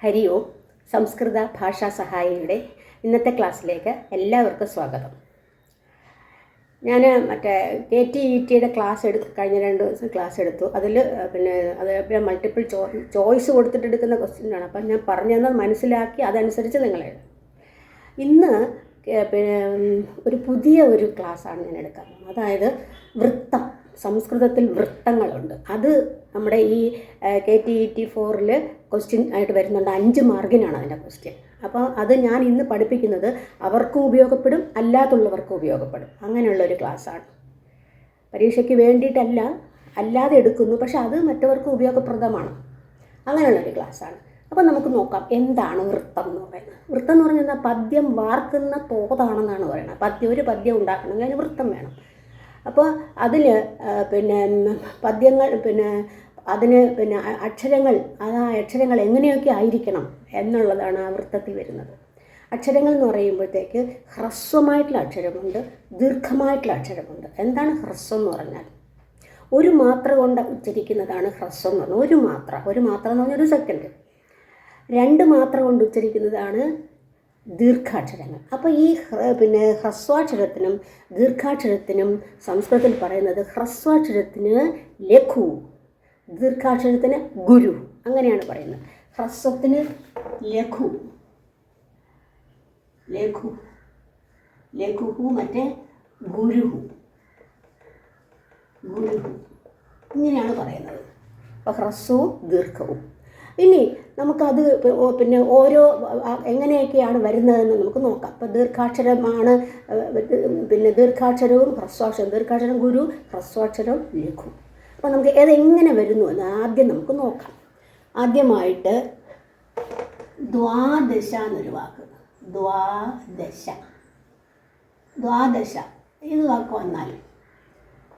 ഹരി ഓം. സംസ്കൃത ഭാഷാ സഹായിയുടെ ഇന്നത്തെ ക്ലാസ്സിലേക്ക് എല്ലാവർക്കും സ്വാഗതം. ഞാൻ KTETയുടെ ക്ലാസ് കഴിഞ്ഞ 2 ദിവസം ക്ലാസ് എടുത്തു. അതിൽ അത് മൾട്ടിപ്പിൾ ചോയ്സ് കൊടുത്തിട്ട് എടുക്കുന്ന ക്വസ്റ്റ്യനാണ്. അപ്പം ഞാൻ പറഞ്ഞു തന്നത് മനസ്സിലാക്കി അതനുസരിച്ച് നിങ്ങൾ എഴുതും. ഇന്ന് ഒരു പുതിയ ക്ലാസ്സാണ് ഞാൻ എടുക്കാൻ പോകുന്നത്. അതായത് വൃത്തം. സംസ്കൃതത്തിൽ വൃത്തങ്ങളുണ്ട്. അത് നമ്മുടെ ഈ KTET 4-ൽ ക്വസ്റ്റ്യൻ ആയിട്ട് വരുന്നുണ്ട്. 5 മാർക്കിനാണ് അതിൻ്റെ ക്വസ്റ്റ്യൻ. അപ്പോൾ അത് ഞാൻ ഇന്ന് പഠിപ്പിക്കുന്നത് അവർക്കും ഉപയോഗപ്പെടും, അല്ലാത്തുള്ളവർക്കും ഉപയോഗപ്പെടും. അങ്ങനെയുള്ളൊരു ക്ലാസ്സാണ്. പരീക്ഷയ്ക്ക് വേണ്ടിയിട്ടല്ല, അല്ലാതെ എടുക്കുന്നു, പക്ഷെ അത് മറ്റവർക്കും ഉപയോഗപ്രദമാണ്. അങ്ങനെയുള്ളൊരു ക്ലാസ്സാണ്. അപ്പോൾ നമുക്ക് നോക്കാം എന്താണ് വൃത്തം എന്ന് പറയുന്നത്. വൃത്തം എന്ന് പറഞ്ഞാൽ പദ്യം വാർക്കുന്ന തോതാണെന്നാണ് പറയുന്നത്. ഒരു പദ്യം ഉണ്ടാക്കണമെങ്കിൽ അതിന് വൃത്തം വേണം. അപ്പോൾ അതിൽ പദ്യങ്ങൾ അതിന് അക്ഷരങ്ങൾ ആ അക്ഷരങ്ങൾ എങ്ങനെയൊക്കെ ആയിരിക്കണം എന്നുള്ളതാണ് ആ വൃത്തത്തിൽ വരുന്നത്. അക്ഷരങ്ങൾ എന്ന് പറയുമ്പോഴത്തേക്ക് ഹ്രസ്വമായിട്ടുള്ള അക്ഷരമുണ്ട്, ദീർഘമായിട്ടുള്ള അക്ഷരമുണ്ട്. എന്താണ് ഹ്രസ്വം എന്ന് പറഞ്ഞാൽ? ഒരു മാത്ര കൊണ്ട് ഉച്ചരിക്കുന്നതാണ് ഹ്രസ്വം എന്ന് പറഞ്ഞാൽ. ഒരു മാത്രം എന്ന് പറഞ്ഞാൽ 1 സെക്കൻഡ്. 2 മാത്ര കൊണ്ട് ഉച്ചരിക്കുന്നതാണ് ദീർഘാക്ഷരങ്ങൾ. അപ്പോൾ ഈ ഹ്രസ്വാക്ഷരത്തിനും ദീർഘാക്ഷരത്തിനും സംസ്കൃതത്തിൽ പറയുന്നത് ഹ്രസ്വാക്ഷരത്തിന് ലഘു, ദീർഘാക്ഷരത്തിന് ഗുരു, അങ്ങനെയാണ് പറയുന്നത്. ഹ്രസ്വത്തിന് ലഘു, ലഘുഹു, മറ്റേ ഗുരുഹു, ഇങ്ങനെയാണ് പറയുന്നത്. അപ്പോൾ ഹ്രസ്വവും ദീർഘവും. ഇനി നമുക്കത് ഓരോ എങ്ങനെയൊക്കെയാണ് വരുന്നതെന്ന് നമുക്ക് നോക്കാം. ഇപ്പോൾ ദീർഘാക്ഷരമാണ്, ദീർഘാക്ഷരവും ഹ്രസ്വാക്ഷരം, ദീർഘാക്ഷരം ഗുരു, ഹ്രസ്വാക്ഷരം ലഘു. അപ്പോൾ നമുക്ക് ഏതെങ്ങനെ വരുന്നു എന്ന് ആദ്യം നമുക്ക് നോക്കാം. ആദ്യമായിട്ട് ദ്വാദശ എന്നൊരു വാക്ക്. ദ്വാദശ ഇത് വാക്ക് വന്നാൽ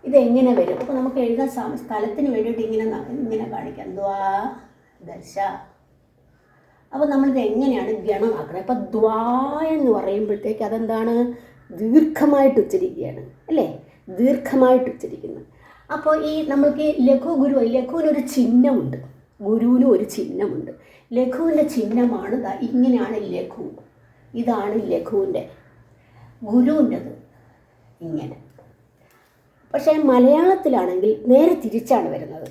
ഇതെങ്ങനെ വരും? അപ്പോൾ നമുക്ക് എഴുതാൻ സ്ഥലത്തിന് വേണ്ടിയിട്ട് ഇങ്ങനെ കാണിക്കാം. ദ്വാദശ. അപ്പോൾ നമ്മളിത് എങ്ങനെയാണ് ഗണമാക്കുന്നത്? അപ്പോൾ ദ്വാ എന്ന് പറയുമ്പോഴത്തേക്ക് അതെന്താണ്? ദീർഘമായിട്ട് ഉച്ചരിക്കുകയാണ്, അല്ലേ? ദീർഘമായിട്ട് ഉച്ചരിക്കുന്നത്. അപ്പോൾ ഈ നമ്മൾക്ക് ലഘു ഗുരു, ലഘുവിനൊരു ചിഹ്നമുണ്ട്, ഗുരുവിനും ഒരു ചിഹ്നമുണ്ട്. ലഘുവിൻ്റെ ചിഹ്നമാണ് ഇങ്ങനെയാണ് ലഘു. ഇതാണ് ലഘുവിൻ്റെ. ഗുരുവിൻ്റെത് ഇങ്ങനെ. പക്ഷേ മലയാളത്തിലാണെങ്കിൽ നേരെ തിരിച്ചാണ് വരുന്നത്.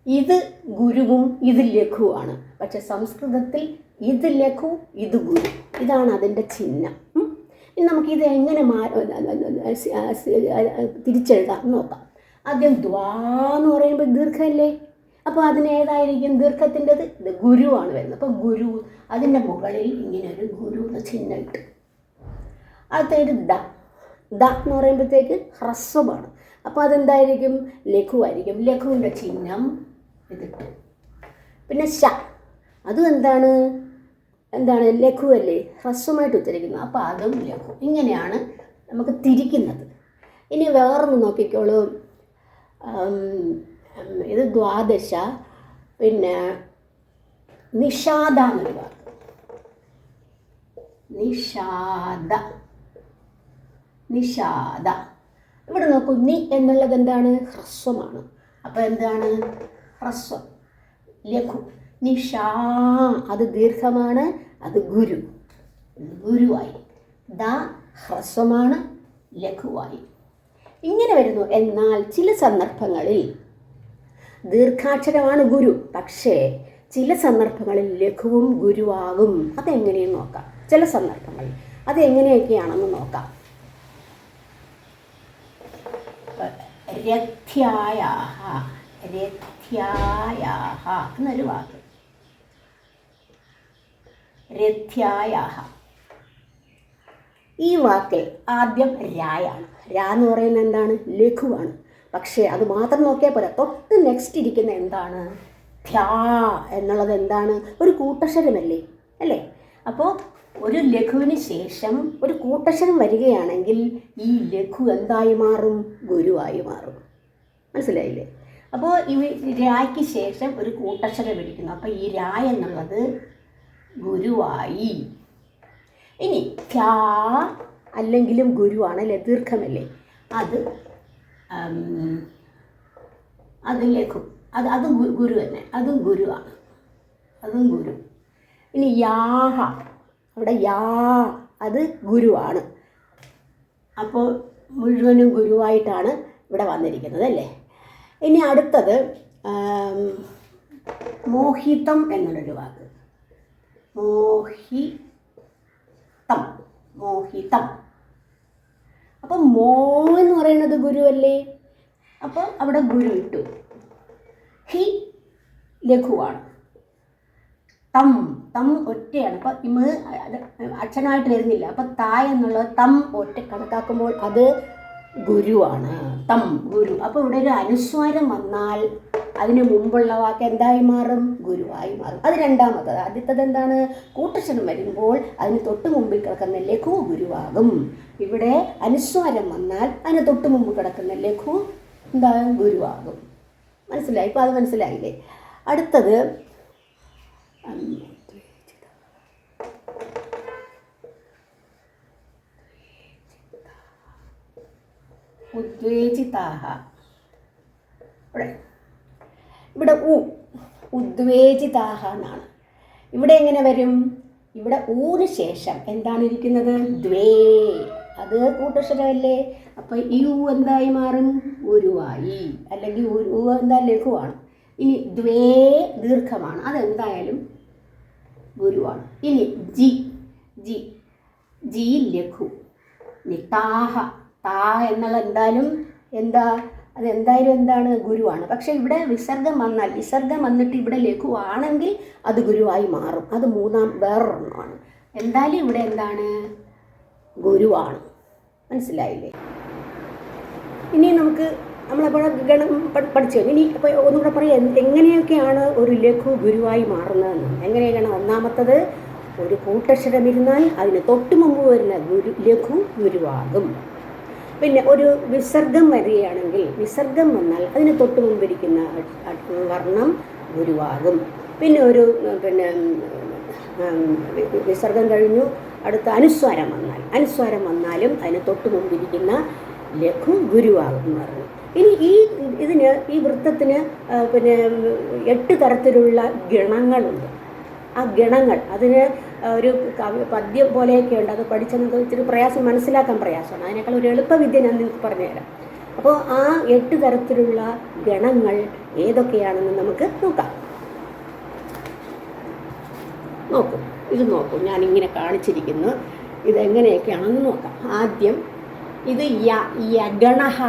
ഇത് ഗുരുവും ഇത് ലഘുവാണ്. പക്ഷെ സംസ്കൃതത്തിൽ ഇത് ലഘു, ഇത് ഗുരു. ഇതാണ് അതിൻ്റെ ചിഹ്നം. ഇനി നമുക്കിത് എങ്ങനെ തിരിച്ചെഴുതാം നോക്കാം. ആദ്യം ദ്വാ എന്ന് പറയുമ്പോൾ ദീർഘമല്ലേ? അപ്പോൾ അതിനേതായിരിക്കും ദീർഘത്തിൻ്റെത്? ഇത് ഗുരുവാണ് വരുന്നത്. അപ്പോൾ ഗുരു, അതിൻ്റെ മുകളിൽ ഇങ്ങനെ ഒരു ഗുരു എന്ന ചിഹ്നം ഇട്ട്. അടുത്തൊരു ദ എന്ന് പറയുമ്പോഴത്തേക്ക് ഹ്രസ്വമാണ്. അപ്പോൾ അതെന്തായിരിക്കും? ലഘുവായിരിക്കും. ലഘുവിൻ്റെ ചിഹ്നം ഇതിട്ട്. പിന്നെ ശ, അതും എന്താണ് ലഘു അല്ലേ? ഹ്രസ്വമായിട്ട് ഉച്ചരിക്കുന്നത്. അപ്പോൾ അതും ലഘു. ഇങ്ങനെയാണ് നമുക്ക് തിരിക്കുന്നത്. ഇനി വേറൊന്ന് നോക്കിക്കോളൂ. ഇത് ദ്വാദശ. പിന്നെ നിഷാദ എന്നൊരു വാക്ക്. നിഷാദ. ഇവിടെ നോക്കൂ, നി എന്നുള്ളത് എന്താണ്? ഹ്രസ്വമാണ്. അപ്പോൾ എന്താണ്? ഹ്രസ്വം, ലഘു. നിഷാ, അത് ദീർഘമാണ്, അത് ഗുരുവായി. ദ ഹ്രസ്വമാണ്, ലഘുവായി. ഇങ്ങനെ വരുന്നു. എന്നാൽ ചില സന്ദർഭങ്ങളിൽ ദീർഘാക്ഷരമാണ് ഗുരു, പക്ഷേ ചില സന്ദർഭങ്ങളിൽ ലഘുവും ഗുരുവാകും. അതെങ്ങനെയും നോക്കാം. ചില സന്ദർഭങ്ങളിൽ അതെങ്ങനെയൊക്കെയാണെന്ന് നോക്കാം. രഥ്യായാഹ എന്നൊരു വാക്ക്. രഥ്യായാഹ. ഈ വാക്കിൽ ആദ്യം രായാണ്. രാ എന്ന് പറയുന്നത് എന്താണ്? ലഘുവാണ്. പക്ഷേ അത് മാത്രം നോക്കിയാൽ പോരാ. തൊട്ട് നെക്സ്റ്റ് ഇരിക്കുന്ന എന്താണ്? ധ്യാ എന്നുള്ളത് എന്താണ്? ഒരു കൂട്ടക്ഷരമല്ലേ, അല്ലേ? അപ്പോൾ ഒരു ലഘുവിന് ശേഷം ഒരു കൂട്ടക്ഷരം വരികയാണെങ്കിൽ ഈ ലഘു എന്തായി മാറും? ഗുരുവായി മാറും. മനസ്സിലായില്ലേ? അപ്പോൾ ഈ രായ്ക്ക് ശേഷം ഒരു കൂട്ടക്ഷരം ഇരിക്കുന്നു. അപ്പോൾ ഈ രാ എന്നുള്ളത് ഗുരുവായി. ഇനി ധ്യാ അല്ലെങ്കിലും ഗുരുവാണ്, അല്ലേ? ദീർഘമല്ലേ? അത് ലഘു, അതും ഗുരു തന്നെ, അതും ഗുരുവാണ്, അതും ഗുരു. ഇനി യാഹ, അവിടെ യാ അത് ഗുരുവാണ്. അപ്പോൾ മുഴുവനും ഗുരുവായിട്ടാണ് ഇവിടെ വന്നിരിക്കുന്നത് അല്ലേ. ഇനി അടുത്തത് മോഹിതം എന്നുള്ളൊരു വാക്ക്. മോഹിതം. അപ്പം മോ എന്ന് പറയുന്നത് ഗുരുവല്ലേ, അപ്പോൾ അവിടെ ഗുരു ഇട്ടു. ഹി ലഘുവാണ്. തം ഒറ്റയാണ്. അപ്പം ഇമ് അക്ഷരമായിട്ട് വരുന്നില്ല. അപ്പം തായ് എന്നുള്ളത് തം ഒറ്റ കണക്കാക്കുമ്പോൾ അത് ഗുരുവാണ്. തം ഗുരു. അപ്പോൾ ഇവിടെ ഒരു അനുസ്വാരം വന്നാൽ അതിന് മുമ്പുള്ള വാക്ക് എന്തായി മാറും? ഗുരുവായി മാറും. അത് രണ്ടാമത്തത്. ആദ്യത്തത് എന്താണ്? കൂട്ടക്ഷരം വരുമ്പോൾ അതിന് തൊട്ട് മുമ്പിൽ കിടക്കുന്ന ലഘു ഗുരുവാകും. ഇവിടെ അനുസ്വാരം വന്നാൽ അതിന് തൊട്ട് മുമ്പ് കിടക്കുന്ന ലഘു എന്താ? ഗുരുവാകും. മനസ്സിലായി? ഇപ്പോൾ അത് മനസ്സിലായില്ലേ? അടുത്തത് ഉദ്വേജിതാഹ. ഇവിടെ ഉദ്വേജിതാഹ എന്നാണ്. ഇവിടെ എങ്ങനെ വരും? ഇവിടെ ഊന് ശേഷം എന്താണ് ഇരിക്കുന്നത്? ദ്വേ. അത് കൂട്ടക്ഷരമല്ലേ. അപ്പോൾ ഈ എന്തായി മാറും? ഗുരുവായി. അല്ലെങ്കിൽ എന്താ? ലഘുവാണ്. ഇനി ദ്വേ ദീർഘമാണ്, അതെന്തായാലും ഗുരുവാണ്. ഇനി ജി ലഘു. നിതാഹ താ എന്നുള്ള എന്തായാലും അതെന്തായാലും എന്താണ്? ഗുരുവാണ്. പക്ഷേ ഇവിടെ വിസർഗം വന്നിട്ട് ഇവിടെ ലഘുവാണെങ്കിൽ അത് ഗുരുവായി മാറും. അത് വേറൊരെണ്ണമാണ്. എന്തായാലും ഇവിടെ എന്താണ്? ഗുരുവാണ്. മനസ്സിലായില്ലേ? ഇനി നമ്മളപ്പോൾ ഗണം പഠിച്ചു. ഇനി ഇപ്പോൾ ഒന്നുകൂടെ പറയാം എങ്ങനെയൊക്കെയാണ് ഒരു ലഘു ഗുരുവായി മാറുന്നതെന്ന്. എങ്ങനെയാണ്? ഒന്നാമത്തത്, ഒരു കൂട്ടക്ഷരം ഇരുന്നാൽ അതിന് തൊട്ട് മുമ്പ് വരുന്ന ലഘു ഗുരുവാകും. പിന്നെ ഒരു വിസർഗം വരികയാണെങ്കിൽ വിസർഗം വന്നാൽ അതിന് തൊട്ട് മുമ്പിരിക്കുന്ന വർണ്ണം ഗുരുവാകും. പിന്നെ വിസർഗം കഴിഞ്ഞു അടുത്ത അനുസ്വാരം വന്നാലും അതിന് തൊട്ട് മുമ്പിരിക്കുന്ന ലഘു ഗുരുവാകും എന്ന് പറഞ്ഞു. ഇനി ഈ വൃത്തത്തിന് 8 തരത്തിലുള്ള ഗണങ്ങളുണ്ട്. ആ ഗണങ്ങൾ അതിന് ഒരു പദ്യം പോലെയൊക്കെ ഉണ്ട്. അത് പഠിച്ചെന്നത് ഇച്ചിരി മനസ്സിലാക്കാൻ പ്രയാസമാണ്. അതിനേക്കാൾ ഒരു എളുപ്പവിദ്യ ഞാൻ നിങ്ങൾക്ക് പറഞ്ഞുതരാം. അപ്പോൾ ആ 8 തരത്തിലുള്ള ഗണങ്ങൾ ഏതൊക്കെയാണെന്ന് നമുക്ക് നോക്കാം. നോക്കൂ ഞാനിങ്ങനെ കാണിച്ചിരിക്കുന്നു. ഇതെങ്ങനെയൊക്കെയാണെന്ന് നോക്കാം. ആദ്യം ഇത് യഗണഹ.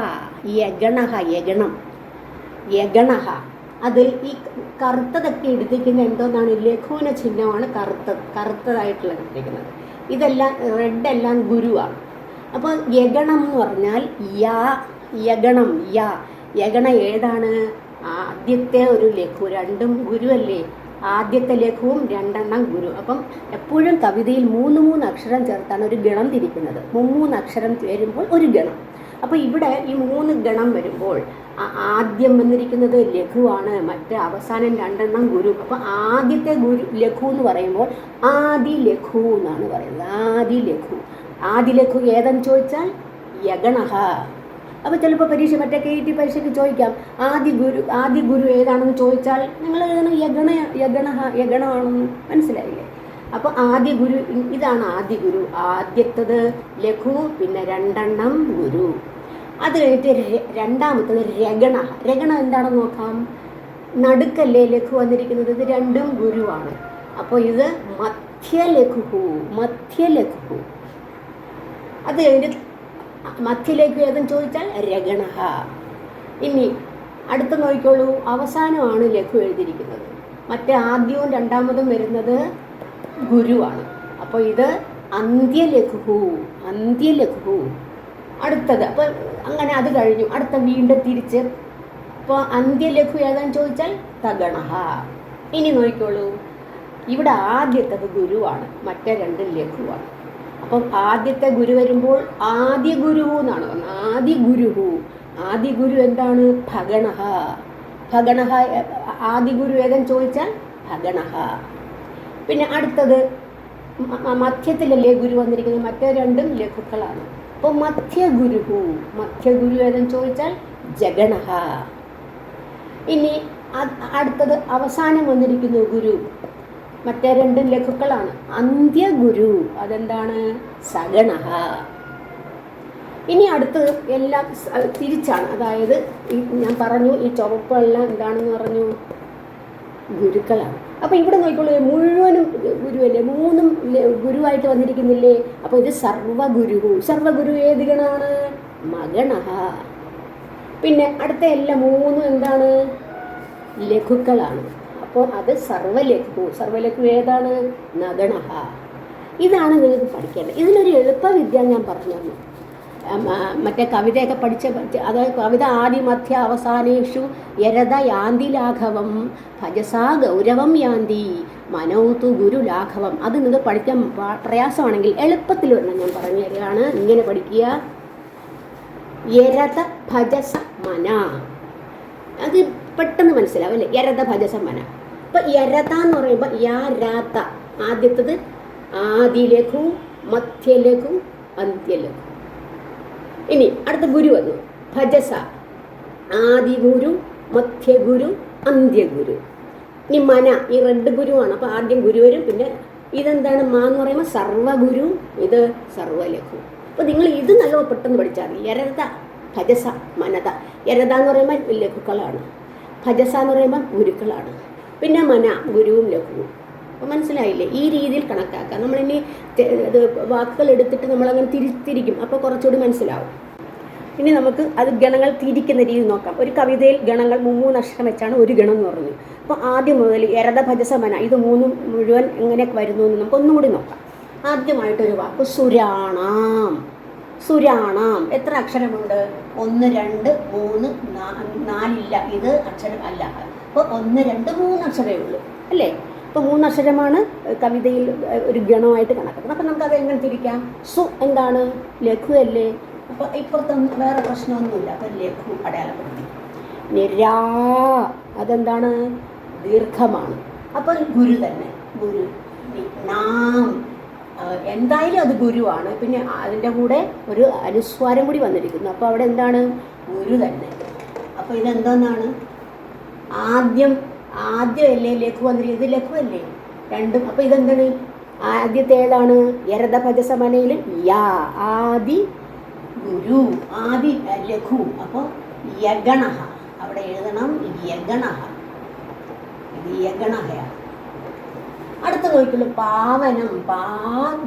അതിൽ ഈ കറുത്തതൊക്കെ എടുത്തിരിക്കുന്ന എന്തോന്നാണ്? ലഘുവിന ചിഹ്നമാണ് കറുത്തതായിട്ടുള്ള എടുത്തിരിക്കുന്നത്. ഇതെല്ലാം റെഡെല്ലാം ഗുരുവാണ്. അപ്പോൾ യഗണം എന്ന് പറഞ്ഞാൽ യഗണ ഏതാണ്? ആദ്യത്തെ ഒരു ലഘു. രണ്ടും ഗുരുവല്ലേ. ആദ്യത്തെ ലഘുവും 2 ഗുരു. അപ്പം എപ്പോഴും കവിതയിൽ 3 അക്ഷരം ചേർത്താണ് ഒരു ഗണം തിരിക്കുന്നത്. 3 അക്ഷരം വരുമ്പോൾ ഒരു ഗണം. അപ്പോൾ ഇവിടെ ഈ 3 ഗണം വരുമ്പോൾ ആദ്യം വന്നിരിക്കുന്നത് ലഘുവാണ്, മറ്റേ അവസാനം 2 ഗുരു. അപ്പോൾ ആദ്യത്തെ ലഘു എന്ന് പറയുമ്പോൾ ആദി ലഘു എന്നാണ് പറയുന്നത്. ആദി ലഘു ഏതെന്ന് ചോദിച്ചാൽ യഗണഹ. അപ്പോൾ ചിലപ്പോൾ മറ്റേ KT പരീക്ഷയ്ക്ക് ചോദിക്കാം ആദി ഗുരു ഏതാണെന്ന് ചോദിച്ചാൽ നിങ്ങൾ എഴുതണം യഗണമാണെന്ന്. മനസ്സിലായില്ലേ? അപ്പോൾ ആദ്യ ഗുരു ഇതാണ് ആദ്യ ഗുരു. ആദ്യത്തത് ലഘു, പിന്നെ 2 ഗുരു. അത് കഴിഞ്ഞിട്ട് രണ്ടാമത്തത് രഗണ എന്താണെന്ന് നോക്കാം. നടുക്കല്ലേ ലഘു വന്നിരിക്കുന്നത്. ഇത് 2 ഗുരുവാണ്. അപ്പോൾ ഇത് മധ്യലഘു. അത് കഴിഞ്ഞിട്ട് മധ്യലഘു ഏതെന്ന് ചോദിച്ചാൽ രഗണഹ. ഇനി അടുത്ത നോക്കിക്കോളൂ. അവസാനമാണ് ലഘു എഴുതിയിരിക്കുന്നത്. മറ്റേ ആദ്യവും രണ്ടാമതും വരുന്നത് ഗുരുവാണ്. അപ്പോൾ ഇത് അന്ത്യലഘു. അടുത്തത് അപ്പോൾ അങ്ങനെ അത് കഴിഞ്ഞു. അടുത്ത വീണ്ടും തിരിച്ച് അപ്പോൾ അന്ത്യലഘു ഏതാന്ന് ചോദിച്ചാൽ തഗണഹ. ഇനി നോക്കിക്കോളൂ. ഇവിടെ ആദ്യത്തത് ഗുരുവാണ്, മറ്റേ 2 ലഘുവാണ്. അപ്പം ആദ്യത്തെ ഗുരു വരുമ്പോൾ ആദ്യ ഗുരു എന്നാണ് പറഞ്ഞത്. ആദി ഗുരു എന്താണ്? ഭഗണഹ. ആദി ഗുരു ഏതെന്ന് ചോദിച്ചാൽ ഭഗണഹ. പിന്നെ അടുത്തത് മധ്യത്തിലല്ലേ ഗുരു വന്നിരിക്കുന്നത്. മറ്റേ 2 ലഘുക്കളാണ്. അപ്പോൾ മധ്യഗുരു ഏതെന്ന് ചോദിച്ചാൽ ജഗണഹ. ഇനി അടുത്തത് അവസാനം വന്നിരിക്കുന്നു ഗുരു. മറ്റേ രണ്ടും ലഘുക്കളാണ്. അന്ത്യഗുരു അതെന്താണ്? സഗണഃ. ഇനി അടുത്ത് എല്ലാം തിരിച്ചാണ്. അതായത് ഞാൻ പറഞ്ഞു ഈ ചുവപ്പെല്ലാം എന്താണെന്ന് പറഞ്ഞു? ഗുരുക്കളാണ്. അപ്പോൾ ഇവിടെ നോക്കിക്കോളൂ, മുഴുവനും ഗുരുവല്ലേ, മൂന്നും ഗുരുവായിട്ട് വന്നിരിക്കുന്നില്ലേ? അപ്പോൾ ഇത് സർവഗുരു. സർവഗുരു ഏത് ഗണമാണ്? മഗണഃ. പിന്നെ അടുത്ത എല്ലാം മൂന്നും എന്താണ്? ലഘുക്കളാണ്. അപ്പോൾ അത് സർവലഘു. സർവലഘു ഏതാണ്? നഗണഃ. ഇതാണ് നിങ്ങൾക്ക് പഠിക്കേണ്ടത്. ഇതിനൊരു എളുപ്പവിദ്യ ഞാൻ പറഞ്ഞു തന്നു. മറ്റേ കവിതയൊക്കെ അതായത് കവിത ആദി മധ്യ അവസാനേഷു യരത യാന്തി ലാഘവം ഭജസാ ഗൗരവം യാന്തി മനൗതു ഗുരു ലാഘവം. അത് നിങ്ങൾ പഠിക്കാൻ പ്രയാസമാണെങ്കിൽ എളുപ്പത്തിൽ വേണം ഞാൻ പറഞ്ഞു തരികയാണ്. ഇങ്ങനെ പഠിക്കുക. യരത ഭജസ മന. അത് പെട്ടെന്ന് മനസ്സിലാവും അല്ലേ? യരത ഭജസ മന. ഇപ്പം യരത എന്ന് പറയുമ്പോൾ യാരാത്ത ആദ്യത്തത് ആദിലഘു, മധ്യലഘു, അന്ത്യലഘു. ഇനി അടുത്ത ഗുരു വന്നു. ഭജസ ആദിഗുരു, മധ്യഗുരു, അന്ത്യഗുരു. ഇനി മന ഈ റെഡ് ഗുരുവാണ്. അപ്പോൾ ആദ്യം ഗുരു വരും. പിന്നെ ഇതെന്താണ്? മാ എന്ന് പറയുമ്പോൾ സർവഗുരു, ഇത് സർവലഘു. അപ്പോൾ നിങ്ങൾ ഇത് നല്ല പെട്ടെന്ന് പഠിച്ചാൽ മതി. യരത ഭജസ മനത. യരത എന്ന് പറയുമ്പോൾ ലഘുക്കളാണ്, ഭജസ എന്ന് പറയുമ്പോൾ ഗുരുക്കളാണ്, പിന്നെ മന ഗുരുവും ലഘുവും. അപ്പോൾ മനസ്സിലായില്ലേ? ഈ രീതിയിൽ കണക്കാക്കാം. നമ്മളിനി ഇത് വാക്കുകൾ എടുത്തിട്ട് നമ്മളങ്ങനെ തിരിക്കും. അപ്പോൾ കുറച്ചുകൂടി മനസ്സിലാവും. ഇനി നമുക്ക് അത് ഗണങ്ങൾ തിരിക്കുന്ന രീതി നോക്കാം. ഒരു കവിതയിൽ ഗണങ്ങൾ 3 അക്ഷരം വെച്ചാണ് ഒരു ഗണം എന്ന് പറഞ്ഞു. അപ്പോൾ ആദ്യം മുതൽ യരത ഭജസ മന ഇത് മൂന്നും മുഴുവൻ എങ്ങനെ വരുന്നു എന്ന് നമുക്ക് ഒന്നുകൂടി നോക്കാം. ആദ്യമായിട്ടൊരു വാക്ക് സുരാണാം. സുരാണാം എത്ര അക്ഷരമുണ്ട്? 1 2 3 4 ഇല്ല, ഇത് അക്ഷരം അല്ല. അപ്പോൾ 1 2 3 അക്ഷരമേ ഉള്ളൂ അല്ലേ? അപ്പോൾ 3 അക്ഷരമാണ് കവിതയിൽ ഒരു ഗണമായിട്ട് കണക്കാക്കുന്നത്. അപ്പോൾ നമുക്കത് എങ്ങനെ തിരിക്കാം? സു എന്താണ്? ലഘു അല്ലേ? അപ്പോൾ ഇപ്പുറത്തൊന്നും വേറെ പ്രശ്നമൊന്നുമില്ല. അപ്പോൾ ലഘു അടയാളപ്പെടുത്തി. രാ അതെന്താണ്? ദീർഘമാണ്. അപ്പോൾ ഗുരു തന്നെ. ഗുരു. നാം എന്തായാലും അത് ഗുരുവാണ്. പിന്നെ അതിൻ്റെ കൂടെ ഒരു അനുസ്വാരം കൂടി വന്നിരിക്കുന്നു. അപ്പോൾ അവിടെ എന്താണ്? ഗുരു തന്നെ. അപ്പോൾ ഇതെന്തോന്നാണ്? ആദ്യം അല്ലേ ലഘു വന്നിരിക്കുന്നത്? ഇത് ലഘു അല്ലേ രണ്ടും? അപ്പോൾ ഇതെന്താണ്? ആദ്യത്തെ ഏതാണ്? യരത ഭജസ മനയിൽ യാ ആദി ഗുരു, ആദി ലഘു. അപ്പോൾ യഗണഃ അവിടെ എഴുതണം. യഗണഃ. ഇത് യഗണഹയാണ്. അടുത്ത നോക്കിയുള്ളൂ പാവനം. പാ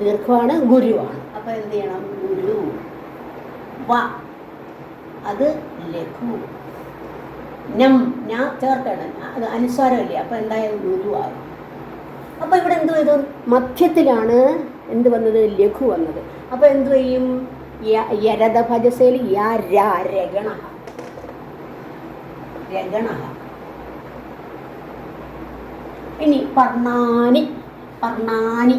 ദീർഘമാണ്, ഗുരുവാണ്. അപ്പോൾ എന്ത് ചെയ്യണം? ഗുരു. വ അത് ലഘു. നം ഞാൻ ചേർക്കണം, അത് അനുസ്വാരമല്ലേ? അപ്പോൾ എന്തായാലും ഗുരുവാകും. അപ്പോൾ ഇവിടെ എന്ത് ചെയ്തു? മധ്യത്തിലാണ് എന്ത് വന്നത്? ലഘു വന്നത്. അപ്പോൾ എന്ത് ചെയ്യും? യരത ഭജസയിൽ രഗണഃ. രഗണഃ. ഇനി പർണാനി. പർണാനി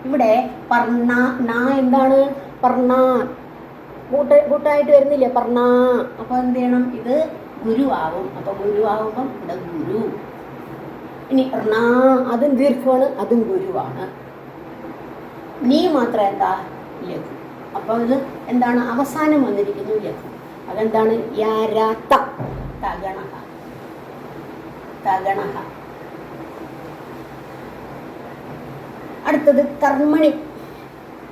ഇവിടെ പർണ എന്താണ്? പർണ കൂട്ടായിട്ട് വരുന്നില്ലേ? പർണ. അപ്പോൾ എന്ത് ചെയ്യണം? ഇത് ഗുരുവാകും. അപ്പോൾ ഗുരുവാകുമ്പം ഇവിടെ ഗുരു. ഇനി ണ അതും ദീർഘമാണ്, അതും ഗുരുവാണ്. നീ മാത്രം എന്താ? ലഘു. അപ്പോൾ ഇത് എന്താണ്? അവസാനം വന്നിരിക്കുന്നു ലഘു. അതെന്താണ്? യാരാത്ത തഗണഃ. തഗണഃ. അടുത്തത് കർമ്മണി.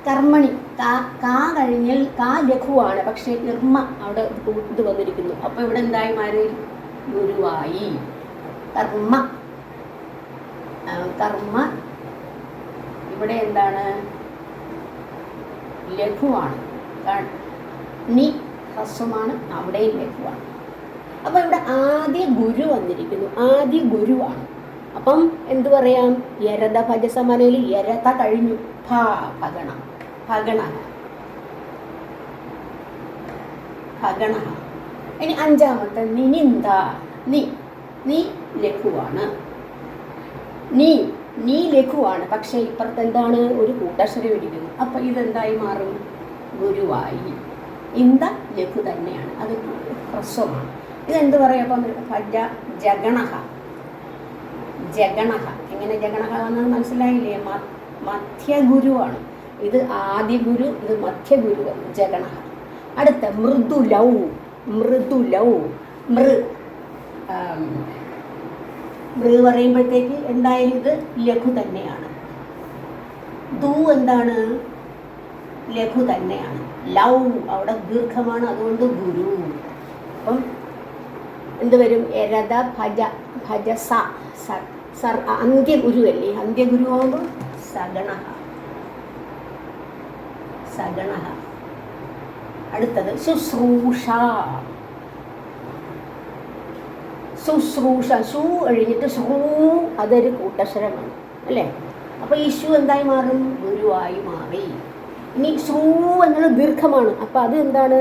കർമ്മണി കാ കഴിഞ്ഞാൽ കാ ലഘുവാണ്, പക്ഷേ ഇർമ്മ അവിടെ ഇത് വന്നിരിക്കുന്നു. അപ്പോൾ ഇവിടെ എന്തായി മാറി? ഗുരുവായി. കർമ്മ. കർമ്മ ഇവിടെ എന്താണ്? ലഘുവാണ്. നി ഹ്രസ്വമാണ്, അവിടെയും ലഘുവാണ്. അപ്പോൾ ഇവിടെ ആദ്യ ഗുരു വന്നിരിക്കുന്നു. ആദ്യ ഗുരുവാണ്. അപ്പം എന്തു പറയാം? യരത ഭജസ മനയിൽ യരത കഴിഞ്ഞു. ഭഗണ. ഭഗണ. ഭഗണ. ഇനി അഞ്ചാമത്തെ നിനിന്ദ. നീ ലഘുവാണ്. നീ ലഘുവാണ്, പക്ഷേ ഇപ്പുറത്ത് എന്താണ്? ഒരു കൂട്ടക്ഷരം ഇരിക്കുന്നു. അപ്പം ഇതെന്തായി മാറും? ഗുരുവായി. ഇന്ദ ലഘു തന്നെയാണ്, അത് ഹ്രസ്വമാണ്. ഇതെന്ത് പറയാം? അപ്പം ജഗണഃ. ജഗണഃ. എങ്ങനെ ജഗണഃ എന്നത് മനസ്സിലായില്ലേ? മധ്യഗുരുവാണ്. ഇത് ആദ്യ ഗുരു, ഇത് മധ്യഗുരു. ജഗണഃ. അടുത്ത മൃദുലൗ. മൃദുലൗ. ബൃ പറയുമ്പോഴത്തേക്ക് എന്തായാലും ഇത് ലഘു തന്നെയാണ്. ദൂ എന്താണ്? ലഘു തന്നെയാണ്. ലൗ അവിടെ ദീർഘമാണ്, അതുകൊണ്ട് ഗുരു. അപ്പം എന്ത് വരും? എരത ഭജ ഭജ സർ അന്ത്യഗുരു അല്ലേ? അന്ത്യഗുരു ആകുമ്പോൾ സഗണ. സഗണ. അടുത്തത് ശുശ്രൂഷ. ശുശ്രൂഷ. ശു കഴിഞ്ഞിട്ട് ശ്രൂ, അതൊരു കൂട്ടക്ഷരമാണ് അല്ലേ? അപ്പോൾ ഈ ശു എന്തായി മാറും? ഗുരുവായി മാറി. ഇനി ശ്രൂ എന്നുള്ളത് ദീർഘമാണ്, അപ്പം അത് എന്താണ്?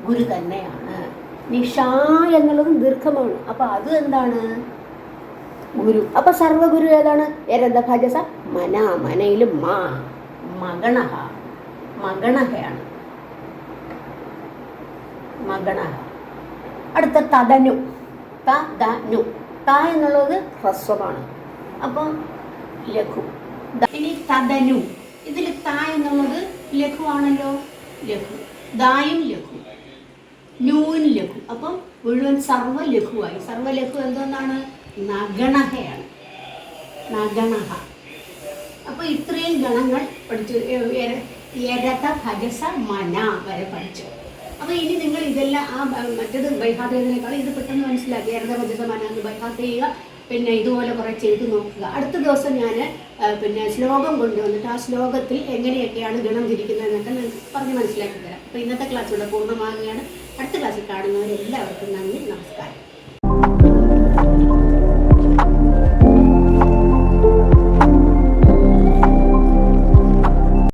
ഗുരു തന്നെയാണ്. ഇനി ഷാ എന്നുള്ളതും ദീർഘമാണ്, അപ്പം അത് എന്താണ്? ഗുരു. അപ്പം സർവഗുരു ഏതാണ്? എരന്ത ഭജസ മന. മനയിൽ മാ. മഗണഹ. മഗണഹയാണ്. മഗണഹ. അടുത്ത തദനു. തദനു. ത എന്നുള്ളത് ഹ്രസ്വമാണ്, അപ്പം ലഘു. ഇനി തദനു. ഇതിൽ ത എന്നുള്ളത് ലഘുവാണല്ലോ, ലഘു. ദായും ലഘു, നൂൻ ലഘു. അപ്പം മുഴുവൻ സർവ്വലഘുവായി. സർവ്വലഘു എന്തെന്നാണ്? നഗണഹയാണ്. നഗണഹ. അപ്പോൾ ഇത്രയും ഗണങ്ങൾ പഠിച്ചു. എരത ഭജസ മന വരെ പഠിച്ചു. അപ്പോൾ ഇനി നിങ്ങൾ ഇതെല്ലാം മറ്റത് ബൈഹാർട്ട് ചെയ്യുന്നതിനേക്കാളും ഇത് പെട്ടെന്ന് മനസ്സിലാക്കി. എരത ഭജസ മന എന്ന് ബൈഹാർട്ട് ചെയ്യുക, പിന്നെ ഇതുപോലെ കുറേ ചെയ്ത് നോക്കുക. അടുത്ത ദിവസം ഞാൻ പിന്നെ ശ്ലോകം കൊണ്ടുവന്നിട്ട് ആ ശ്ലോകത്തിൽ എങ്ങനെയൊക്കെയാണ് ഗണം തിരിക്കുന്നതെന്നൊക്കെ പറഞ്ഞ് മനസ്സിലാക്കി തരാം. അപ്പോൾ ഇന്നത്തെ ക്ലാസ് ഇവിടെ പൂർണ്ണമാകുകയാണ്. അടുത്ത ക്ലാസ്സിൽ കാണുന്നവരെല്ലാവർക്കും നന്ദി, നമസ്കാരം.